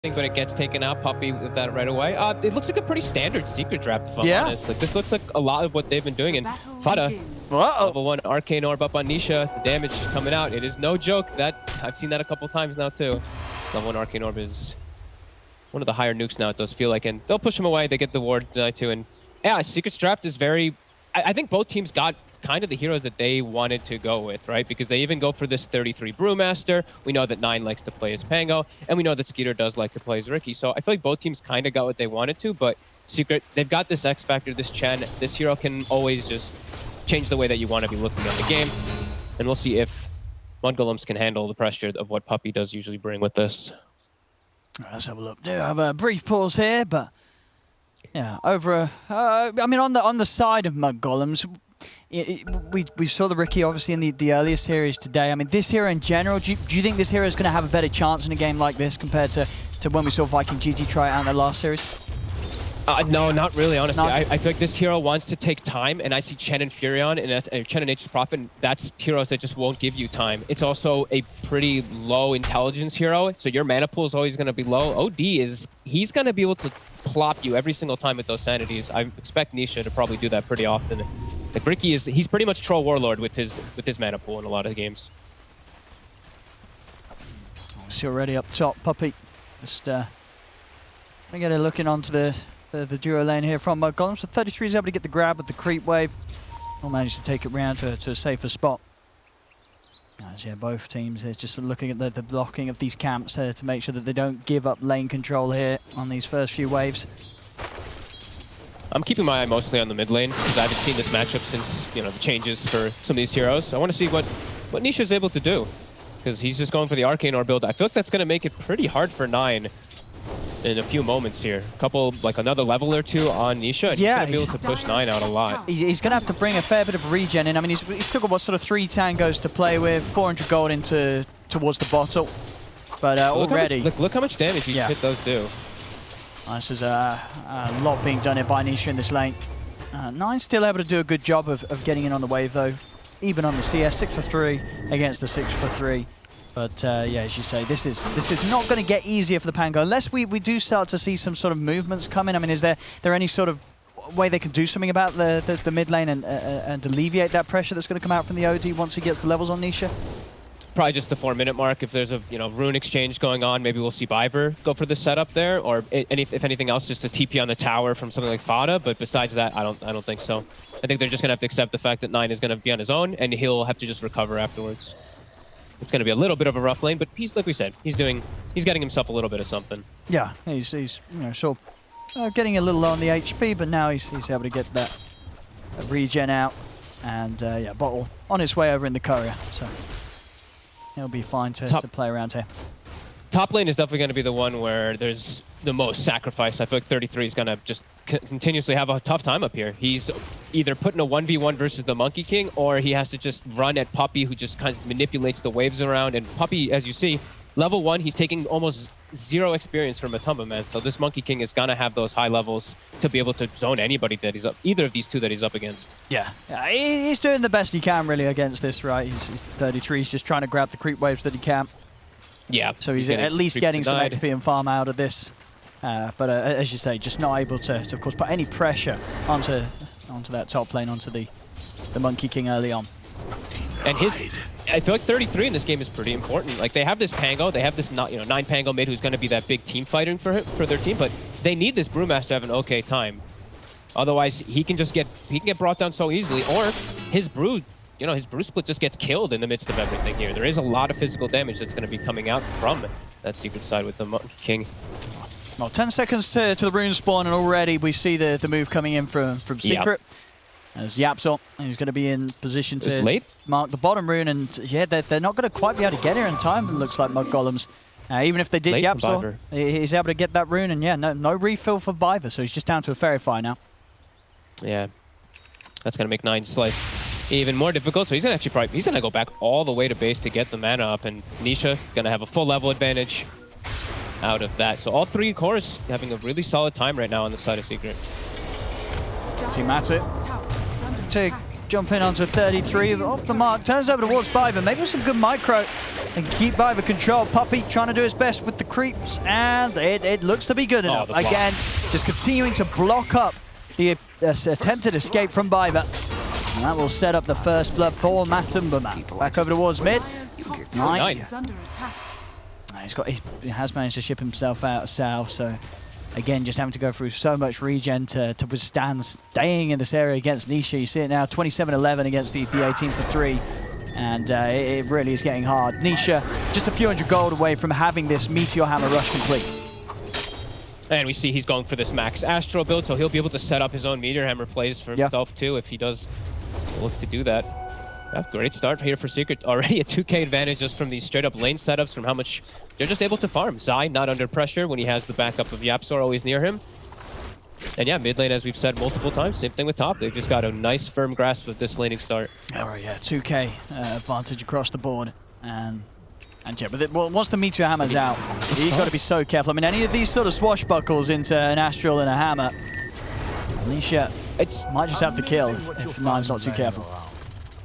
but it gets taken out. Puppey with that right away. It looks like a pretty standard secret draft, if I'm honest. Like, this looks like a lot of what they've been doing. And Fada, level 1 Arcane Orb up on Nisha. The damage coming out. It is no joke. That I've seen that a couple times now, too. Level 1 Arcane Orb is one of the higher nukes now, it does feel like. And they'll push him away. They get the ward tonight, too. And yeah, Secret's draft is very... I think both teams got kind of the heroes that they wanted to go with, right? Because they even go for this 33 Brewmaster. We know that 9 likes to play as Pango, and we know that Skeeter does like to play as Ricky. So I feel like both teams kind of got what they wanted to, but Secret, they've got this X Factor, this Chen. This hero can always just change the way that you want to be looking at the game. And we'll see if mudgolems can handle the pressure of what Puppey does usually bring with this. Let's have a look. Do have a brief pause here, but yeah, over. I mean, on the side of mudgolems, we saw the Ricky obviously in the earlier series today. I mean, this hero in general, do you think this hero is going to have a better chance in a game like this compared to when we saw Viking GG try it out in their last series? No, not really, honestly. I feel like this hero wants to take time, and I see Chen and Furion and Chen and Nature's Prophet. That's heroes that just won't give you time. It's also a pretty low intelligence hero, so your mana pool is always going to be low. OD he's going to be able to plop you every single time with those sanities. I expect Nisha to probably do that pretty often. Like Ricky he's pretty much Troll Warlord with his mana pool in a lot of games. See already up top, Puppey. Just get it looking onto the duo lane here from mudgolems. So 33 is able to get the grab with the creep wave. Will manage to take it round to a safer spot. As yeah, both teams they're just looking at the blocking of these camps to make sure that they don't give up lane control here on these first few waves. I'm keeping my eye mostly on the mid lane because I haven't seen this matchup since the changes for some of these heroes. I want to see what Nisha's able to do because he's just going for the Arcane Orb build. I feel like that's going to make it pretty hard for 9 in a few moments here. A couple, like another level or two on Nisha, and he's going to be able to push 9 out a lot. He's going to have to bring a fair bit of regen in. I mean, he's still got what sort of 3 tangos to play with, 400 gold towards the bottle, but already look how much damage you hit those do. This is a lot being done here by Nisha in this lane. 9's still able to do a good job of getting in on the wave, though. Even on the CS, 6 for 3 against the 6 for 3. But yeah, as you say, this is not going to get easier for the Pango unless we do start to see some sort of movements coming. I mean, is there any sort of way they can do something about the mid lane and alleviate that pressure that's going to come out from the OD once he gets the levels on Nisha? Probably just the 4-minute mark. If there's a rune exchange going on, maybe we'll see Biver go for the setup there, or if anything else, just a TP on the tower from something like Fada. But besides that, I don't think so. I think they're just gonna have to accept the fact that 9 is gonna be on his own, and he'll have to just recover afterwards. It's gonna be a little bit of a rough lane, but like we said, he's getting himself a little bit of something. Yeah, he's sort of getting a little low on the HP, but now he's able to get that regen out, and yeah, bottle on his way over in the courier. So he'll be fine to play around here. Top lane is definitely going to be the one where there's the most sacrifice. I feel like 33 is going to just continuously have a tough time up here. He's either putting a 1v1 versus the Monkey King, or he has to just run at Puppey, who just kind of manipulates the waves around. And Puppey, as you see, level 1, he's taking almost 0 experience from Matumba, man. So this Monkey King is going to have those high levels to be able to zone anybody that he's up, either of these two that he's up against. Yeah, he's doing the best he can really against this, right? He's 33, he's just trying to grab the creep waves that he can. Yeah. So he's at least getting some XP and farm out of this. But as you say, just not able to of course, put any pressure onto that top lane, onto the Monkey King early on. And I feel like 33 in this game is pretty important. Like, they have this Pango, they have this 9 Pango mid who's going to be that big team fighting for their team, but they need this Brewmaster to have an okay time. Otherwise, he can get brought down so easily, or his Brew, his Brew split just gets killed in the midst of everything here. There is a lot of physical damage that's going to be coming out from that secret side with the Monkey King. Well, 10 seconds to the rune spawn, and already we see the move coming in from Secret. As Yap's up, he's going to be in position to mark the bottom rune, and yeah, they're not going to quite be able to get here in time, it looks like mudgolems. even if they did Yapsor, he's able to get that rune, and yeah, no refill for Biver, so he's just down to a Fairy Fire now. Yeah, that's going to make 9's life even more difficult, so he's going to he's going to go back all the way to base to get the mana up, and Nisha going to have a full level advantage out of that. So all three cores having a really solid time right now on the side of Secret. See Matt jump in onto 33, off the mark, turns over towards Biver, maybe with some good micro, and keep Biver controlled. Puppey trying to do his best with the creeps, and it looks to be good enough. Again, just continuing to block up the attempted escape from Biver. And that will set up the first blood for Matumbaman. Back over towards mid. Nine. He has managed to ship himself out of south, so again, just having to go through so much regen to withstand staying in this area against Nisha. You see it now, 27-11 against the 18 for 3. And it really is getting hard. Nisha, just a few hundred gold away from having this Meteor Hammer rush complete. And we see he's going for this max Astral build, so he'll be able to set up his own Meteor Hammer plays for himself too if he does look to do that. Yeah, great start here for Secret. Already a 2K advantage just from these straight up lane setups, from how much they're just able to farm. Zai not under pressure when he has the backup of Yapzor always near him. And yeah, mid lane, as we've said multiple times, same thing with top. They've just got a nice firm grasp of this laning start. Oh yeah, 2K advantage across the board. And yeah, but once the Meteor Hammer's out, you've got to be so careful. I mean, any of these sort of swashbuckles into an Astral and a Hammer, Nisha might just have to kill if Nine's not too careful.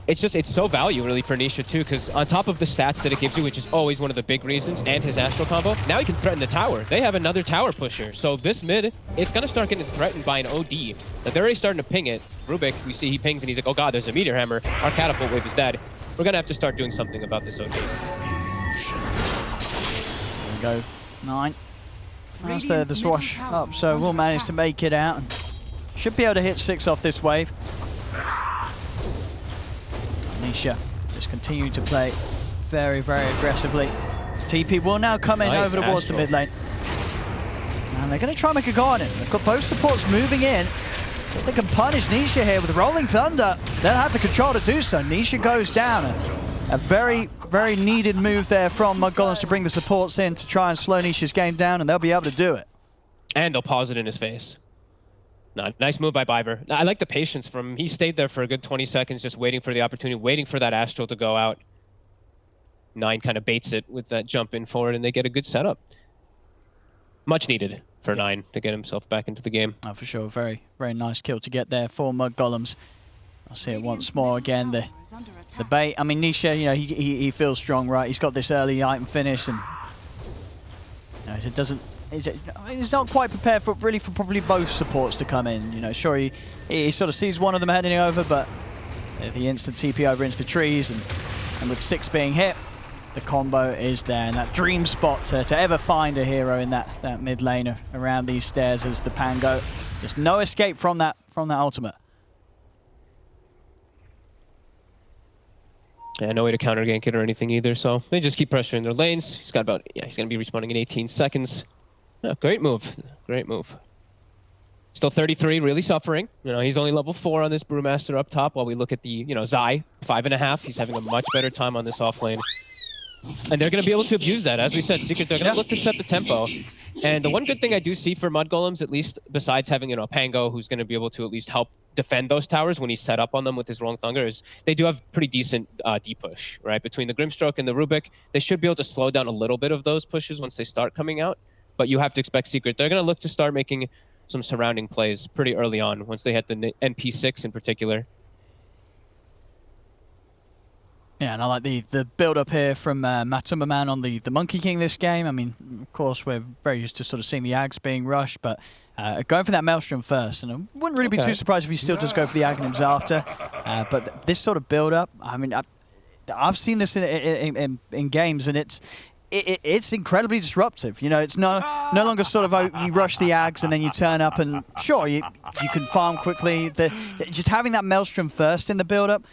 It's so value really for Nisha too, because on top of the stats that it gives you, which is always one of the big reasons, and his Astral combo, now he can threaten the tower. They have another tower pusher, so this mid, it's gonna start getting threatened by an OD. But they're already starting to ping it. Rubik, we see he pings and he's like, oh god, there's a Meteor Hammer. Our catapult wave is dead. We're gonna have to start doing something about this OD. There we go, 9. That's the swash up, so we'll manage to make it out. And should be able to hit 6 off this wave. Nisha just continuing to play very, very aggressively. TP will now come in over towards the mid lane. And they're going to try and make a garden. They've got both supports moving in. So if they can punish Nisha here with Rolling Thunder, they'll have the control to do so. Nisha goes down. A very, very needed move there from mudgolems to bring the supports in to try and slow Nisha's game down, and they'll be able to do it. And they'll pause it in his face. No, nice move by Biver. I like the patience from him. He stayed there for a good 20 seconds, just waiting for the opportunity, waiting for that Astral to go out. 9 kind of baits it with that jump in forward, and they get a good setup. Much needed for 9 to get himself back into the game. Oh, for sure. Very, very nice kill to get there for mudgolems. I'll see it once more again. The bait. I mean, Nisha, you know, he feels strong, right? He's got this early item finish, and you know, it doesn't. He's not quite prepared for probably both supports to come in. You know, sure, he sort of sees one of them heading over, but the instant TP over into the trees, and with 6 being hit, the combo is there. And that dream spot to ever find a hero in that mid lane around these stairs as the Pango. Just no escape from that ultimate. Yeah, no way to counter gank it or anything either, so they just keep pressuring their lanes. He's got about, he's going to be respawning in 18 seconds. Yeah, great move. Great move. Still 33, really suffering. You know, he's only level 4 on this Brewmaster up top, while we look at the, you know, Zai, 5.5. He's having a much better time on this off lane. And they're going to be able to abuse that. As we said, Secret, they're going to look to set the tempo. And the one good thing I do see for mudgolems, at least besides having, you know, Pango, who's going to be able to at least help defend those towers when he's set up on them with his Rolling Thunder, is they do have pretty decent D-push, right? Between the Grimstroke and the Rubik, they should be able to slow down a little bit of those pushes once they start coming out. But you have to expect Secret. They're going to look to start making some surrounding plays pretty early on, once they hit the NP6 in particular. Yeah, and I like the build-up here from Matumbaman on the Monkey King this game. I mean, of course, we're very used to sort of seeing the Ags being rushed, but going for that Maelstrom first. And I wouldn't really be too surprised if he still does go for the Aghanims after. But this sort of build-up, I mean, I've seen this in games, and it's incredibly disruptive. You know, it's no longer sort of you rush the Ags and then you turn up and sure, you can farm quickly. Just having that Maelstrom first in the build-up,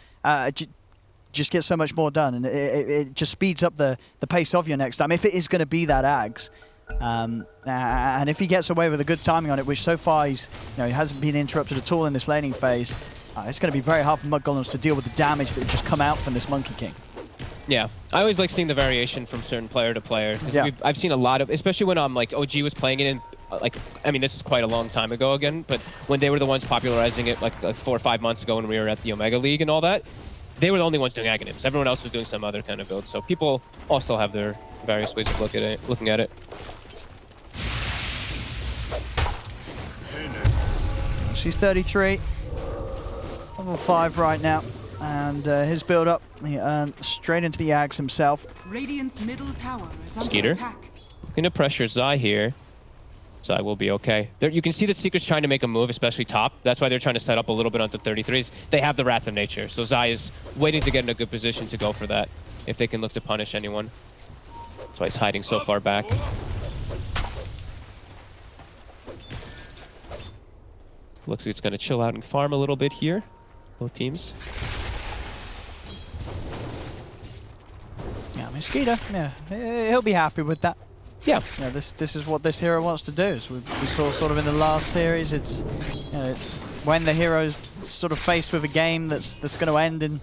just get so much more done, and it just speeds up the pace of your next time, if it is going to be that Ags. And if he gets away with a good timing on it, which so far he hasn't been interrupted at all in this laning phase, it's going to be very hard for mudgolems to deal with the damage that would just come out from this Monkey King. Yeah, I always like seeing the variation from certain player to player. Yeah. I've seen a lot of, especially when like OG was playing it in, like, I mean, this is quite a long time ago again, but when they were the ones popularizing it like 4 or 5 months ago when we were at the Omega League and all that, they were the only ones doing Aghanims. Everyone else was doing some other kind of build. So people all still have their various ways of looking at it. She's 33. Level 5 right now. And his build-up, he earned straight into the Ags himself. Radiant's middle tower is under Skeeter. attack. Looking to pressure Zai here. Zai will be okay. There, you can see that Secret's trying to make a move, especially top. That's why they're trying to set up a little bit onto 33s. They have the Wrath of Nature, so Zai is waiting to get in a good position to go for that, if they can look to punish anyone. That's why he's hiding so far back. Looks like it's going to chill out and farm a little bit here, both teams. Yeah, I mean, Skeeter, yeah, he'll be happy with that. Yeah. Yeah, this is what this hero wants to do. As we saw sort of in the last series, it's when the hero's sort of faced with a game that's going to end in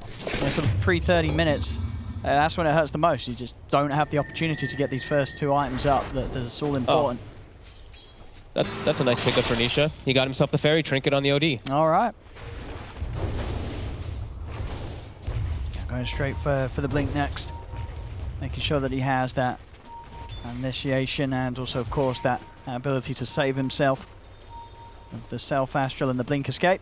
sort of pre-30 minutes. That's when it hurts the most. You just don't have the opportunity to get these first 2 items up. That's all important. Oh. That's a nice pickup for Nisha. He got himself the fairy trinket on the OD. All right. Yeah, going straight for the blink next, making sure that he has that initiation and also, of course, that ability to save himself with the self-astral and the blink escape.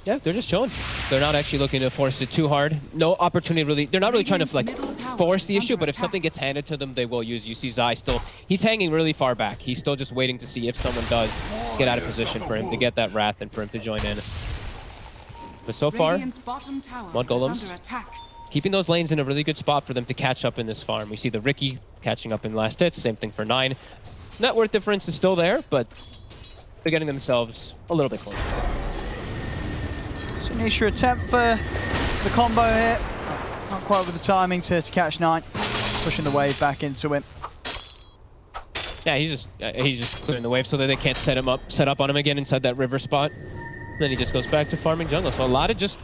Yeah, they're just chilling. They're not actually looking to force it too hard. No opportunity really. They're not really trying to like force the issue, but if something gets handed to them, they will use. You see Zai still, he's hanging really far back. He's still just waiting to see if someone does get out of position for him to get that Wrath and for him to join in. But so far, mudgolems keeping those lanes in a really good spot for them to catch up in this farm. We see the Riki catching up in last hits, same thing for 9. Net worth difference is still there, but they're getting themselves a little bit closer. So Nisha attempt for the combo here. Not quite with the timing to catch 9. Pushing the wave back into him. Yeah, he's just clearing the wave so that they can't set up on him again inside that river spot. Then he just goes back to farming jungle. So a lot of just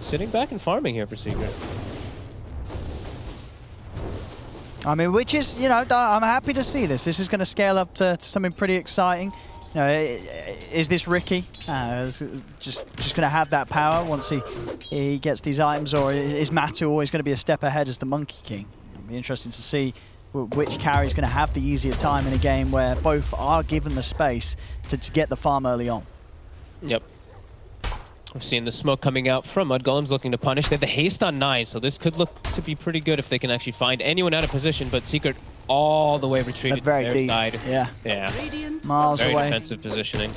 sitting back and farming here for Secret. I mean, which is, you know, I'm happy to see this. This is going to scale up to something pretty exciting. You know, is this Riki just going to have that power once he gets these items, or is Matu always going to be a step ahead as the Monkey King? It'll be interesting to see which carry is going to have the easier time in a game where both are given the space to get the farm early on. Yep. We're seeing the smoke coming out from mudgolems looking to punish. They have the haste on 9, so this could look to be pretty good if they can actually find anyone out of position, but Secret all the way retreated to their deep side. Yeah. Yeah. Miles Very away. defensive positioning.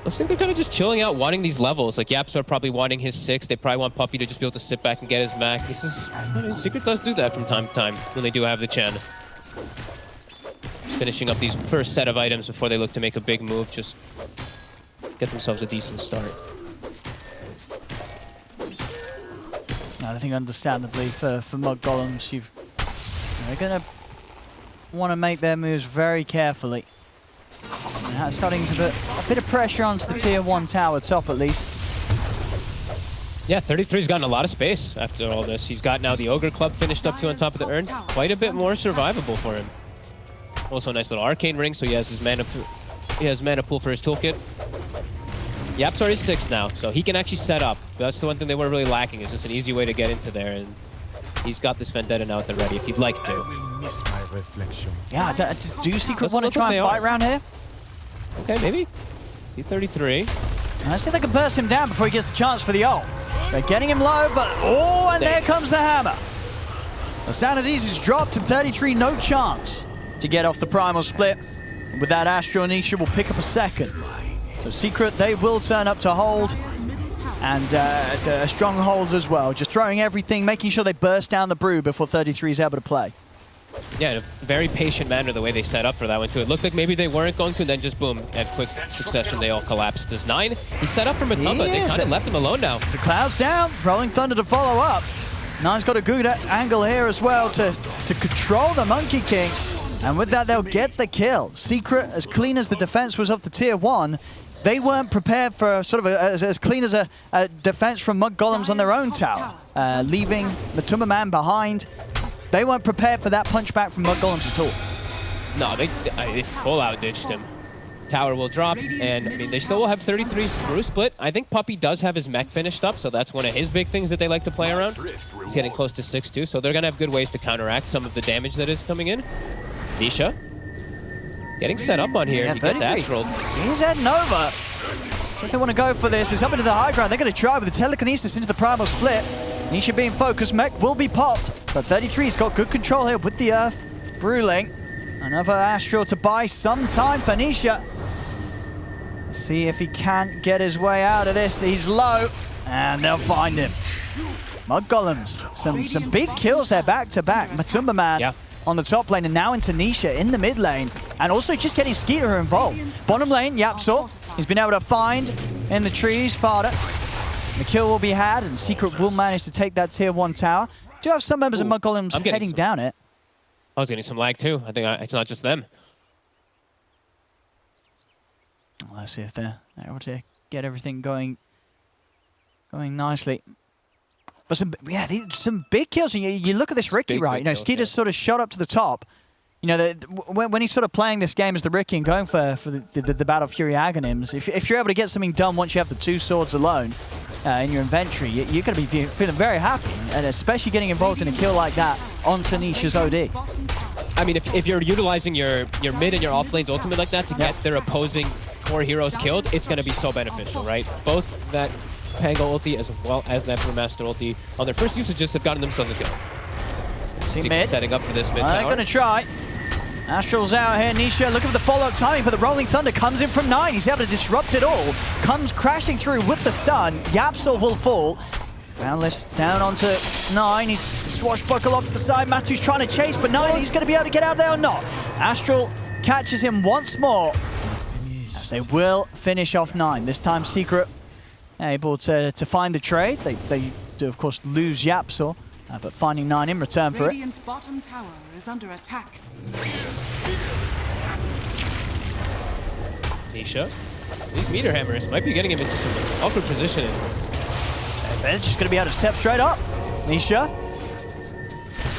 Looks like they're kind of just chilling out, wanting these levels. Like Yaps are probably wanting his 6. They probably want Puppy to just be able to sit back and get his max. This is, I mean, Secret does do that from time to time when they do have the Chen. Just finishing up these first set of items before they look to make a big move. Just get themselves a decent start. I think understandably for mudgolems, they're going to want to make their moves very carefully. And that's starting to put a bit of pressure onto the tier 1 tower top at least. Yeah, 33's gotten a lot of space after all this. He's got now the Ogre Club finished up too on top of the urn. Quite a bit more survivable for him. Also a nice little arcane ring, so he has his mana pool for his toolkit. Yaps are his 6 now, so he can actually set up. That's the one thing they were really lacking, is just an easy way to get into there. And he's got this Vendetta now at the ready if he'd like to. Miss my reflection. Yeah, do Secret want to try and fight around here? Okay, maybe. T33. Let's see if they can burst him down before he gets the chance for the ult. They're getting him low, but oh, and there comes the hammer. The standard easy's dropped, and 33 no chance to get off the primal split. And with that, Astro and Nisha will pick up a second. So Secret, they will turn up to hold, and a strong hold as well. Just throwing everything, making sure they burst down the brew before 33 is able to play. Yeah, in a very patient manner the way they set up for that one too. It looked like maybe they weren't going to, and then just boom, at quick succession they all collapsed. Does 9, he set up for Matumba. They kind of left him alone now. The cloud's down, Rolling Thunder to follow up. 9's got a good angle here as well to control the Monkey King, and with that they'll get the kill. Secret, as clean as the defense was of the tier 1, they weren't prepared for sort of as clean as a defense from mudgolems on their own tower, leaving Matumba Man behind. They weren't prepared for that punchback from mudgolems at all. No, they full out ditched him. Tower will drop, and I mean they still will have 33's through split. I think Puppy does have his mech finished up, so that's one of his big things that they like to play around. He's getting close to 6 too, so they're gonna have good ways to counteract some of the damage that is coming in. Nisha Getting set up on here. Yeah, He gets 33. Astral. He's heading over. So if they want to go for this, it's up into the high ground. They're going to try with the telekinesis into the primal split. Nisha being focused, mech will be popped. But 33's got good control here with the Earth. Brewling. Another Astral to buy some time for Nisha. Let's see if he can get his way out of this. He's low, and they'll find him. Mudgolems. Some big kills there back to back. Matumba Man on the top lane, and now into Nisha in the mid lane. And also just getting Skeeter involved. Bottom lane, Yapsor. He's been able to find in the trees Fada. The kill will be had, and Secret will manage to take that tier 1 tower. Do have some members of Mudgolems heading down it. I was getting some lag too. I think it's not just them. Let's see if they're able to get everything going nicely. But some big kills. And you look at this Riki, right? You know, Skeeter's sort of shot up to the top. You know, when he's sort of playing this game as the Riki and going for the Battle Fury Aghanim's, if you're able to get something done once you have the 2 swords alone in your inventory, you're going to be feeling very happy. And especially getting involved in a kill like that on Tanisha's OD. I mean, if you're utilizing your mid and your off lanes ultimate like that to get their opposing core heroes killed, it's going to be so beneficial, right? Both that Pango ulti as well as that Brewmaster ulti on their first usages have gotten themselves a kill. See mid. Setting up for this mid tower. They're going to try. Astral's out here. Nisha looking for the follow-up timing, but the Rolling Thunder comes in from 9. He's able to disrupt it all. Comes crashing through with the stun. Yapsor will fall. Boundless down onto 9. He swashbuckle off to the side. Matu's trying to chase, but 9, he's going to be able to get out there or not. Astral catches him once more, as they will finish off 9. This time Secret able to find the trade. They do, of course, lose Yapsor, but finding 9 in return for it. Radiant's bottom tower is under attack. Nisha. These meter hammers might be getting him into some awkward positioning. They're just going to be able to step straight up. Nisha.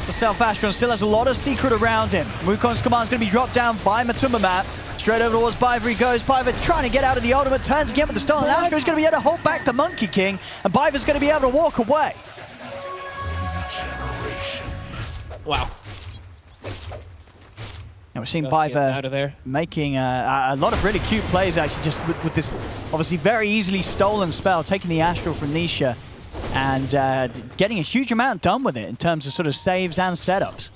The Self-Astron still has a lot of Secret around him. Wukong's command is going to be dropped down by Matumba Man. Straight over towards Biver he goes. Biver trying to get out of the ultimate. Turns again with the stun. Astro's going to be able to hold back the Monkey King. And Biver's going to be able to walk away. Wow. Now we're seeing Biver making a lot of really cute plays, actually, just with this obviously very easily stolen spell, taking the Astral from Nisha and getting a huge amount done with it in terms of sort of saves and setups.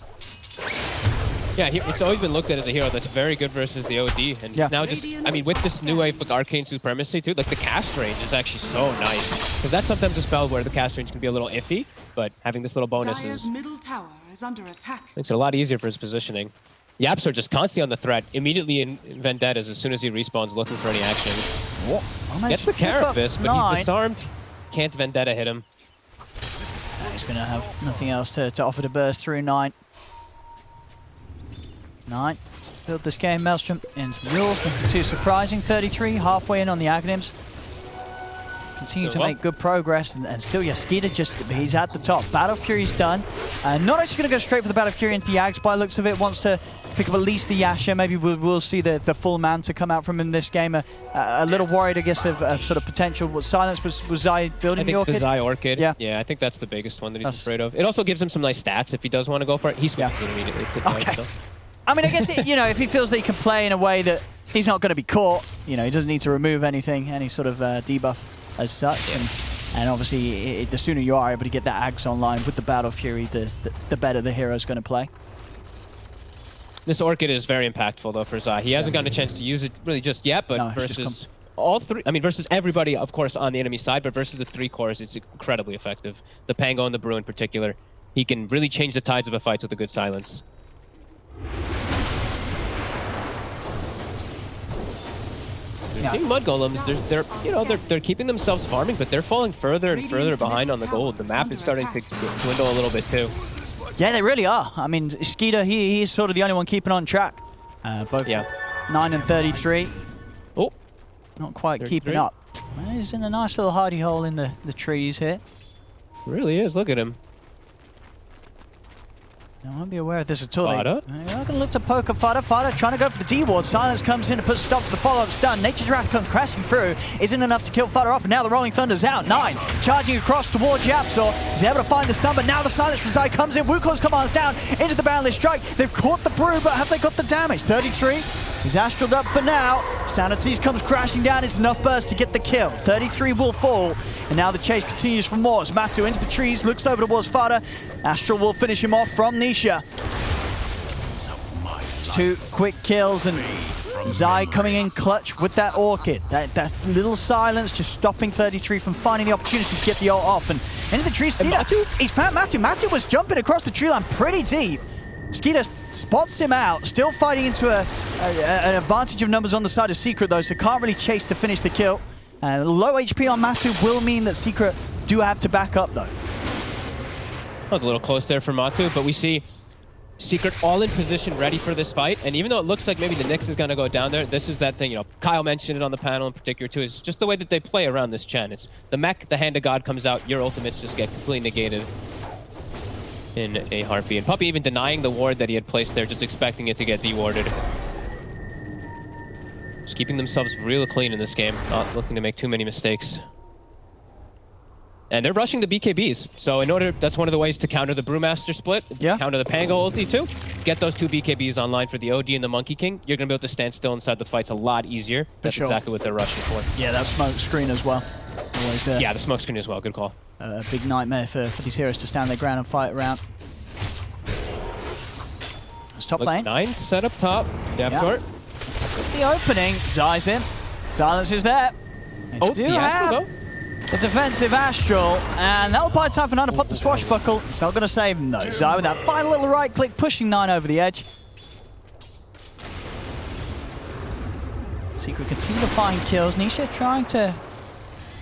Yeah, it's always been looked at as a hero that's very good versus the OD. And now just, I mean, with this new wave of Arcane Supremacy too, like the cast range is actually so nice. Because that's sometimes a spell where the cast range can be a little iffy, but having this little bonus middle tower is under attack. Makes it a lot easier for his positioning. Yapsor just constantly on the threat, immediately in Vendettas as soon as he respawns looking for any action. Gets the Carapace, but he's disarmed. Can't Vendetta hit him. He's going to have nothing else to offer to burst through 9. 9. Build this game, Maelstrom into the rules. Nothing too surprising. 33, halfway in on the Aghanims. Continue to make good progress, and still, Skeeter he's at the top. Battle Fury's done. Not actually going to go straight for the Battle Fury into the Ags by looks of it. Wants to pick up at least the Yasha. Maybe we'll see the full Manta come out from him in this game. A little worried, I guess, of sort of potential. What Silence was Zai building the Orchid? I think the Zai Orchid. Yeah, I think that's the biggest one that he's afraid of. It also gives him some nice stats if he does want to go for it. He switches it immediately to the so. I mean, I guess, if he feels that he can play in a way that he's not going to be caught, he doesn't need to remove any sort of debuff as such. And obviously, the sooner you are able to get that Ags online with the Battle Fury, the better the hero's going to play. This Orchid is very impactful, though, for Zai. He hasn't gotten a chance to use it really just yet, but versus all three, versus everybody, of course, on the enemy side, but versus the 3 cores, it's incredibly effective. The Pango and the Brew in particular. He can really change the tides of a fight with a good silence. Seeing Mudgolems, they're keeping themselves farming, but they're falling further and further behind on the gold. The map is starting to dwindle a little bit too. Yeah, they really are. I mean, Skeeter, he's sort of the only one keeping on track. Both 9 and 33. Oh, not quite keeping up. He's in a nice little hidey hole in the trees here. Really is. Look at him. I won't be aware of this at all. Fada? They're going to look to poke at Fada. Fada trying to go for the D-ward. Silence comes in to put a stop to the follow-up stun. Nature's Wrath comes crashing through. Isn't enough to kill Fada off, and now the Rolling Thunder's out. 9 charging across towards Yapsor. He's able to find the stun, but now the Silence from Zai comes in. Wukong's command's down into the Boundless Strike. They've caught the Brew, but have they got the damage? 33 He's astraled up for now. Sanities comes crashing down. It's enough burst to get the kill. 33 will fall. And now the chase continues for more. As Matu into the trees, looks over towards Fada. Astral will finish him off from Nisha. 2 quick kills, and Zai coming in clutch with that Orchid. That little silence just stopping 33 from finding the opportunity to get the ult off. And into the trees, Skeeter, he's found Matu. Matu was jumping across the tree line pretty deep. Skeeter spots him out, still fighting into an advantage of numbers on the side of Secret though, so can't really chase to finish the kill. Low HP on Matu will mean that Secret do have to back up though. That was a little close there for Matu, but we see Secret all in position, ready for this fight. And even though it looks like maybe the Nyx is going to go down there, this is that thing, you know, Kyle mentioned it on the panel in particular too, is just the way that they play around this Chen. It's the mech, the Hand of God comes out, your ultimates just get completely negated in a heartbeat. And Puppey even denying the ward that he had placed there, just expecting it to get dewarded. Just keeping themselves real clean in this game, not looking to make too many mistakes. And they're rushing the BKBs. So in order, that's one of the ways to counter the Brewmaster split, counter the Pango ulti too. Get those 2 BKBs online for the OD and the Monkey King. You're going to be able to stand still inside the fights a lot easier. That's exactly what they're rushing for. Yeah, that smoke screen as well. Always there. Yeah, the smoke screen as well. Good call. A big nightmare for these heroes to stand their ground and fight around. It's top lane. 9 set up top. Sort. The opening. Zai's in. Silence is there. Oh, the Astral though? The defensive Astral, and that'll buy time for 9 to pop the swashbuckle. It's not going to save him though. Zai with that final little right click, pushing 9 over the edge. Secret continue to find kills. Nisha trying to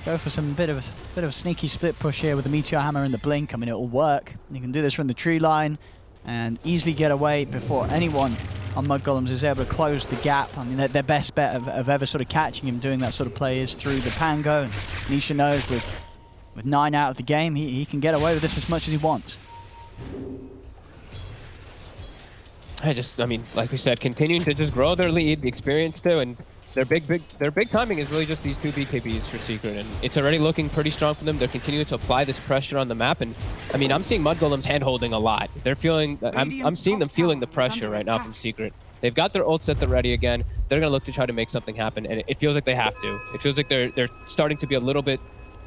go for some bit of a sneaky split push here with the Meteor Hammer and the Blink. I mean, it'll work. You can do this from the tree line and easily get away before anyone on Mudgolems is able to close the gap. I mean, their best bet of ever sort of catching him doing that sort of play is through the Pango. And Nisha knows with 9 out of the game, he can get away with this as much as he wants. I mean, like we said, continuing to just grow their lead, the experience too, and their big timing is really just these 2 BKBs for Secret, and it's already looking pretty strong for them. They're continuing to apply this pressure on the map, and I mean, I'm seeing Mudgolems hand-holding a lot. They're feeling, I'm seeing them feeling the pressure right now from Secret. They've got their ults at the ready again. They're gonna look to try to make something happen, and it feels like they have to. It feels like they're starting to be a little bit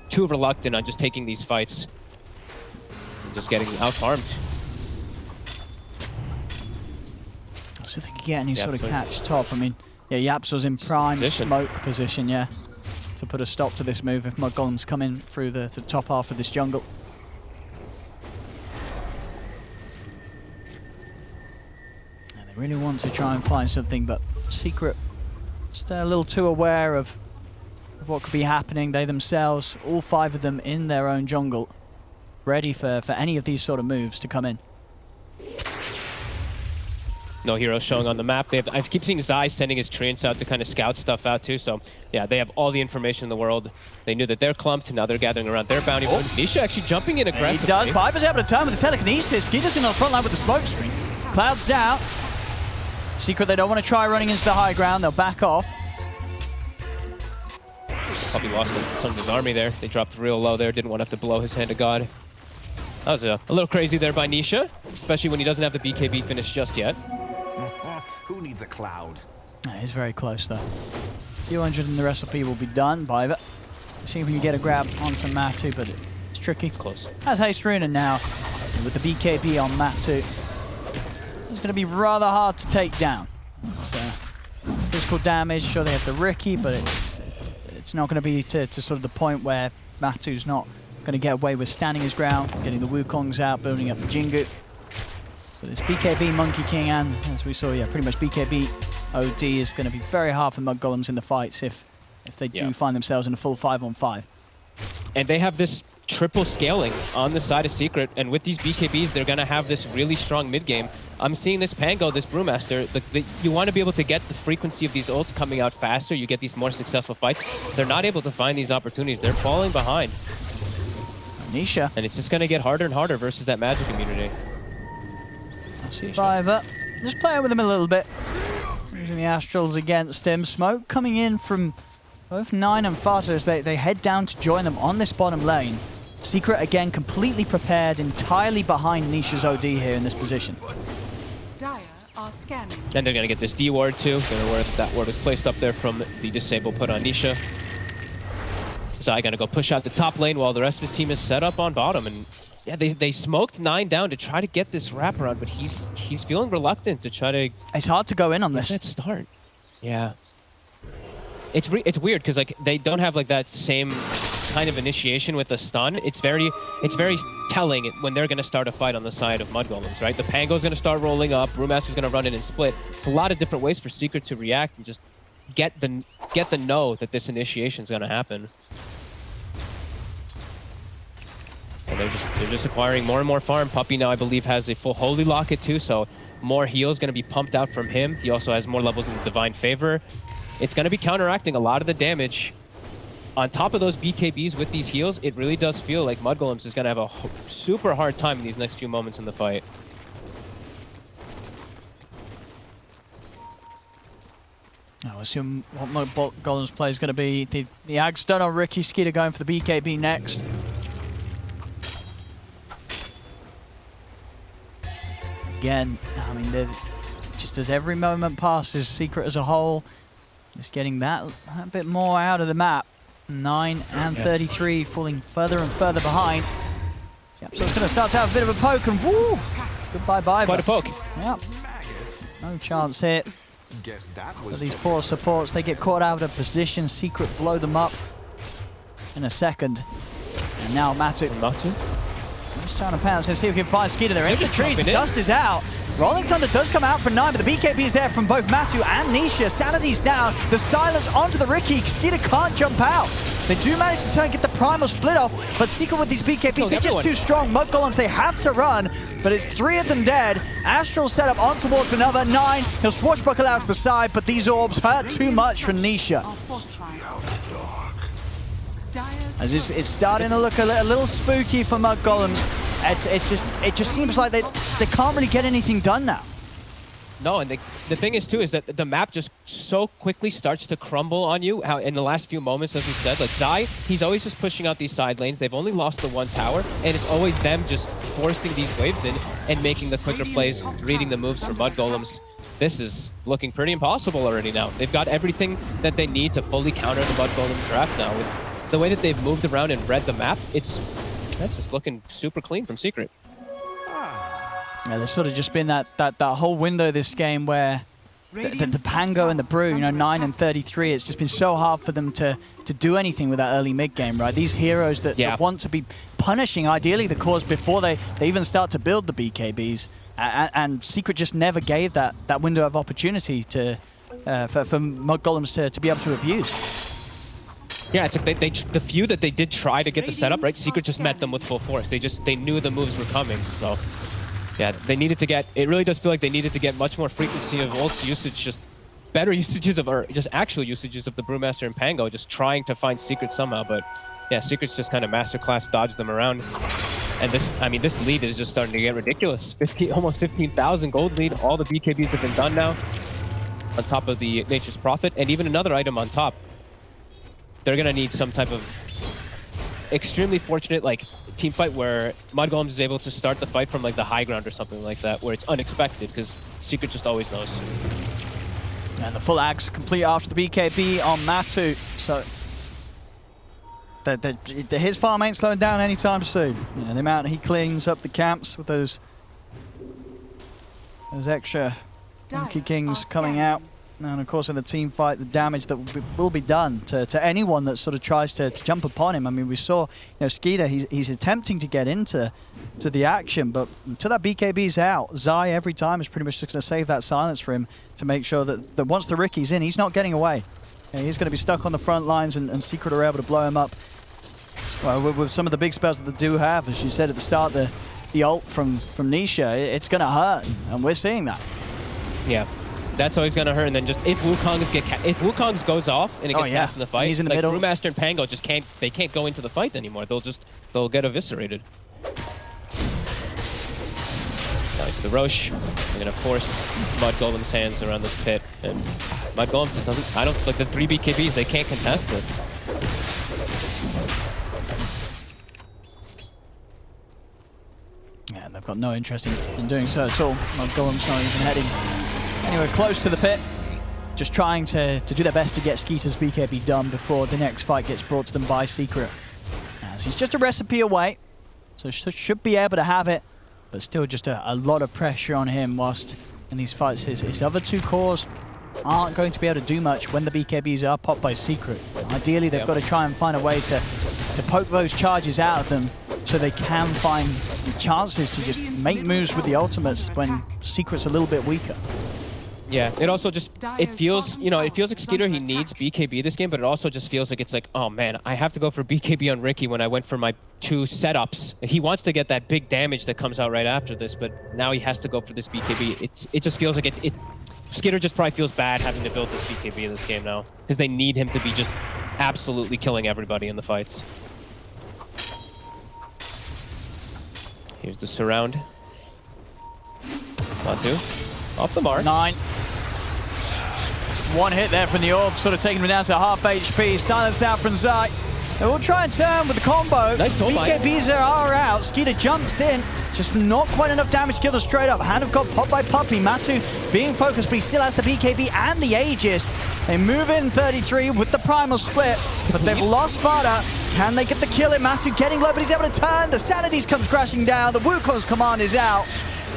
too reluctant on just taking these fights, and just getting out-farmed. So if they can get any sort of catch top, I mean, yeah, Yapso's in prime smoke position, to put a stop to this move if Mudgolems come in through the top half of this jungle. And they really want to try and find something, but Secret just a little too aware of what could be happening. They themselves, all 5 of them in their own jungle, ready for any of these sort of moves to come in. No heroes showing on the map. I keep seeing Zai sending his treants out to kind of scout stuff out too. So yeah, they have all the information in the world. They knew that they're clumped. Now they're gathering around their bounty. Nisha actually jumping in aggressively. He does. Piper's able to turn with the telekinesis. Skeeter's in on the front line with the smoke screen. Cloud's down. Secret, they don't want to try running into the high ground. They'll back off. Probably lost some of his army there. They dropped real low there. Didn't want to have to blow his Hand of God. That was a little crazy there by Nisha, especially when he doesn't have the BKB finished just yet. Who needs a cloud? He's very close though. A few hundred in the recipe will be done by it. See if we can get a grab onto Matu, but it's tricky. It's close. Has Haste Runa now with the BKB on Matu. It's going to be rather hard to take down. Physical damage, sure they have the Riki, but it's not going to be to sort of the point where Matu's not going to get away with standing his ground, getting the Wukongs out, building up the Jingu. So this BKB Monkey King, and as we saw, pretty much BKB OD is going to be very hard for Mudgolems in the fights if they do find themselves in a full 5-on-5. And they have this triple scaling on the side of Secret, and with these BKBs, they're going to have this really strong mid game. I'm seeing this Pango, this Brewmaster, you want to be able to get the frequency of these ults coming out faster, you get these more successful fights. They're not able to find these opportunities. They're falling behind. Nisha. And it's just going to get harder and harder versus that Magic immunity. Survivor. Just playing with him a little bit. Using the Astrals against him. Smoke coming in from both 9 and Fata as they head down to join them on this bottom lane. Secret again completely prepared, entirely behind Nisha's OD here in this position. Dire are scanning. And they're going to get this D ward too. That ward was placed up there from the disable put on Nisha. Zai going to go push out the top lane while the rest of his team is set up on bottom. And yeah, they smoked 9 down to try to get this wraparound, but he's feeling reluctant to try to... It's hard to go in on this. That start. Yeah. It's weird because like they don't have like that same kind of initiation with the stun. It's very telling when they're going to start a fight on the side of mudgolems, right? The Pango's going to start rolling up. Brewmaster's going to run in and split. It's a lot of different ways for Secret to react and just get the know that this initiation is going to happen. And they're just acquiring more and more farm. Puppey now, I believe, has a full Holy Locket too, so more heals going to be pumped out from him. He also has more levels in the Divine Favor. It's going to be counteracting a lot of the damage. On top of those BKBs with these heals, it really does feel like mudgolems is going to have a super hard time in these next few moments in the fight. I'll assume what mudgolems play is going to be the Ag's done on Ricky. Skeeter going for the BKB next. Again, I mean, just as every moment passes, Secret as a whole is getting that a bit more out of the map. 9 and 33 falling further and further behind. Yep, so it's going to start to have a bit of a poke, and woo! Goodbye-bye. Quite a poke. Yep. No chance here. Guess that was But these poor supports, they get caught out of position. Secret blow them up in a second. And now Matu. Just trying to pounce and see if we can find Skeeter there. Into the trees, the dust is out. Rolling Thunder does come out for 9, but the BKB is there from both Matu and Nisha. Sanity's down. The silence onto the Ricky. Skeeter can't jump out. They do manage to try and get the primal split off, but Secret with these BKBs, they're just too strong. Mudgolems, they have to run, but it's 3 of them dead. Astral set up on towards another 9. He'll swashbuckle out to the side, but these orbs hurt too much for Nisha. As it's starting to look a little spooky for Mudgolems. It just seems like they can't really get anything done now. No, and the thing is too is that the map just so quickly starts to crumble on you. How in the last few moments, as we said, like Zai, he's always just pushing out these side lanes. They've only lost the 1 tower, and it's always them just forcing these waves in and making the quicker plays, reading the moves for Mudgolems. This is looking pretty impossible already now. They've got everything that they need to fully counter the Mudgolems draft now. With the way that they've moved around and read the map, that's just looking super clean from Secret. Yeah, there's sort of just been that whole window this game where the Pango and the Brew, you know, 9 and 33, it's just been so hard for them to do anything with that early mid game, right? These heroes that want to be punishing, ideally, the cause before they even start to build the BKBs. And Secret just never gave that window of opportunity to for Mudgolems to be able to abuse. Yeah, it's like the few that they did try to get the setup, right? Secret just met them with full force. They knew the moves were coming, so yeah, they needed to get, it really does feel like they needed to get much more frequency of ults usage, just better usages of, or just actual usages of the Brewmaster and Pango, just trying to find Secret somehow, but yeah, Secret's just kind of masterclass dodged them around. And this, I mean, this lead is just starting to get ridiculous. Almost 15,000 gold lead. All the BKBs have been done now on top of the Nature's Prophet, and even another item on top. They're gonna need some type of extremely fortunate like team fight where Mudgolems is able to start the fight from like the high ground or something like that, where it's unexpected, because Secret just always knows. And the full axe complete after the BKB on Matu, so his farm ain't slowing down anytime soon. You know, the amount he cleans up the camps with those extra Monkey Kings coming out. And of course in the team fight, the damage that will be done to anyone that sort of tries to jump upon him. I mean, we saw, you know, Skeeter, he's attempting to get into the action, but until that BKB's out, Zai every time is pretty much just going to save that silence for him to make sure that once the Ricky's in, he's not getting away. You know, he's going to be stuck on the front lines, and Secret are able to blow him up. Well, with some of the big spells that they do have, as you said at the start, the ult from Nisha, it's going to hurt, and we're seeing that. Yeah. That's always gonna hurt, and then just if Wukong's goes off and it gets cast in the fight, he's in the like middle. Brewmaster and Pango just can't go into the fight anymore. They'll get eviscerated. Now to the Roche. They're gonna force Mudgolem's hands around this pit, and Mudgolems, like the 3 BKBs, they can't contest this. Yeah, and they've got no interest in doing so at all. Mudgolem's not even heading anywhere close to the pit. Just trying to do their best to get Skeeter's BKB done before the next fight gets brought to them by Secret. As he's just a recipe away, so should be able to have it, but still just a lot of pressure on him whilst in these fights. His other two cores aren't going to be able to do much when the BKBs are popped by Secret. Ideally, they've got to try and find a way to poke those charges out of them so they can find chances to just make moves with the ultimates when Secret's a little bit weaker. Yeah, it also just, it feels, you know, it feels like Skeeter, he needs BKB this game, but it also just feels like it's like, oh man, I have to go for BKB on Ricky when I went for my 2 setups. He wants to get that big damage that comes out right after this, but now he has to go for this BKB. It just feels like Skeeter just probably feels bad having to build this BKB in this game now, because they need him to be just absolutely killing everybody in the fights. Here's the surround. Matu, off the mark. 9. One hit there from the orb, sort of taking him down to half HP. Silence out from Zai. They will try and turn with the combo. Nice soul bind. BKBs are out. Skeeter jumps in. Just not quite enough damage to kill them straight up. Hand of God popped by Puppey. Matu being focused, but he still has the BKB and the Aegis. They move in 33 with the primal split, but they've lost Vada. Can they get the kill in? Matu getting low, but he's able to turn. The Sanities comes crashing down. The Wukong's command is out.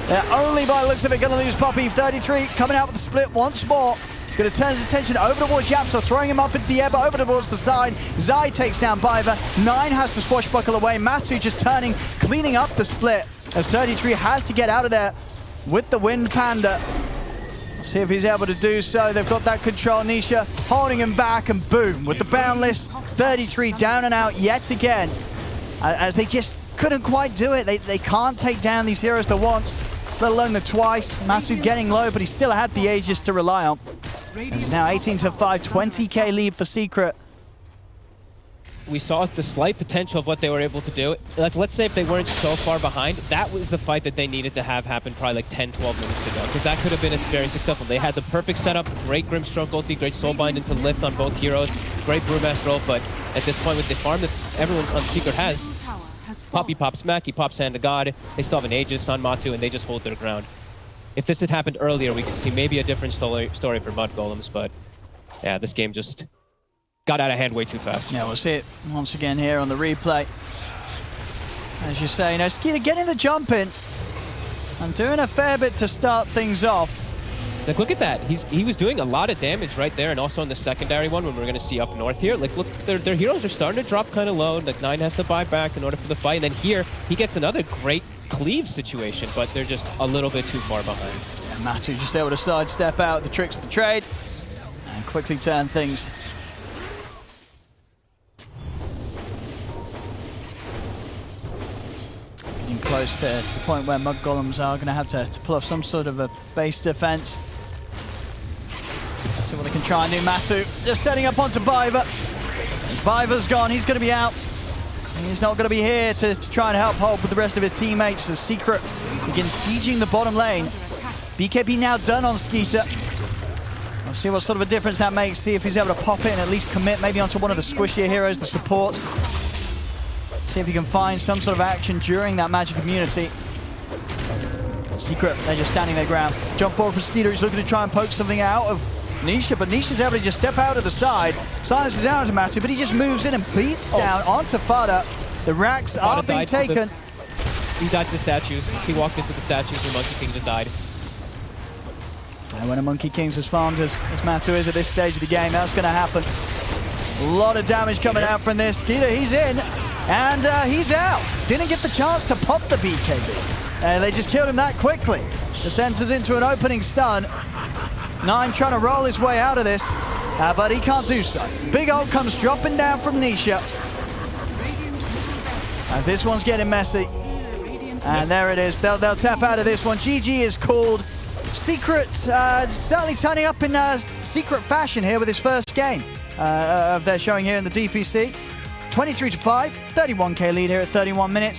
They're only, by the looks of it, going to lose Puppey. 33 coming out with the split once more. He's going to turn his attention over towards Yapso, throwing him up into the air, but over towards the side. Zai takes down Biver. 9 has to swashbuckle away. Matu just turning, cleaning up the split, as 33 has to get out of there with the Wind Panda. Let's see if he's able to do so. They've got that control. Nisha holding him back, and boom, with the Boundless, 33 down and out yet again, as they just couldn't quite do it. They can't take down these heroes the once, let alone the twice. Matu getting low, but he still had the Aegis to rely on. It's now 18-5, 20k lead for Secret. We saw the slight potential of what they were able to do. Let's say if they weren't so far behind, that was the fight that they needed to have happen probably like 10, 12 minutes ago, because that could have been very successful. They had the perfect setup, great Grimstroke ulti, great Soulbind into lift on both heroes, great Brewmaster ult, but at this point with the farm that everyone on Secret has, Puppey pops Smack, he pops Hand of God, they still have an Aegis on Matu, and they just hold their ground. If this had happened earlier, we could see maybe a different story for Mudgolems, but yeah, this game just got out of hand way too fast. Yeah, we'll see it once again here on the replay. As you say, now Skeeter getting the jump in and doing a fair bit to start things off. Like, look at that. He was doing a lot of damage right there, and also in the secondary one when we're going to see up north here. Like, look, their heroes are starting to drop kind of low. Like, 9 has to buy back in order for the fight, and then here he gets another great cleave situation, but they're just a little bit too far behind. Yeah, Matu just able to sidestep out the tricks of the trade and quickly turn things. Getting close to the point where Mudgolems are going to have to pull off some sort of a base defense. Let's see what they can try and do. Matu just setting up onto Biver. As Biver's gone, he's going to be out. He's not going to be here to try and help hold with the rest of his teammates as Secret begins sieging the bottom lane. BKB now done on Skeeter. We'll see what sort of a difference that makes. See if he's able to pop it and at least commit maybe onto one of the squishier heroes, the supports. See if he can find some sort of action during that magic immunity. Secret, they're just standing their ground. Jump forward from Skeeter. He's looking to try and poke something out of Nisha, but Nisha's able to just step out of the side. Silence is out to Matu, but he just moves in and beats down onto Fada. The racks are being taken. He died to the statues. He walked into the statues and Monkey King just died. And when a Monkey King's as farmed as Matu is at this stage of the game, that's going to happen. A lot of damage coming out from this. Skeeter, he's in, and he's out. Didn't get the chance to pop the BKB. They just killed him that quickly. Just enters into an opening stun. 9 trying to roll his way out of this, but he can't do so. Big ult comes dropping down from Nisha. As this one's getting messy. And there it is. They'll tap out of this one. GG is called. Secret certainly turning up in Secret fashion here with his first game of their showing here in the DPC. 23-5, 31k lead here at 31 minutes.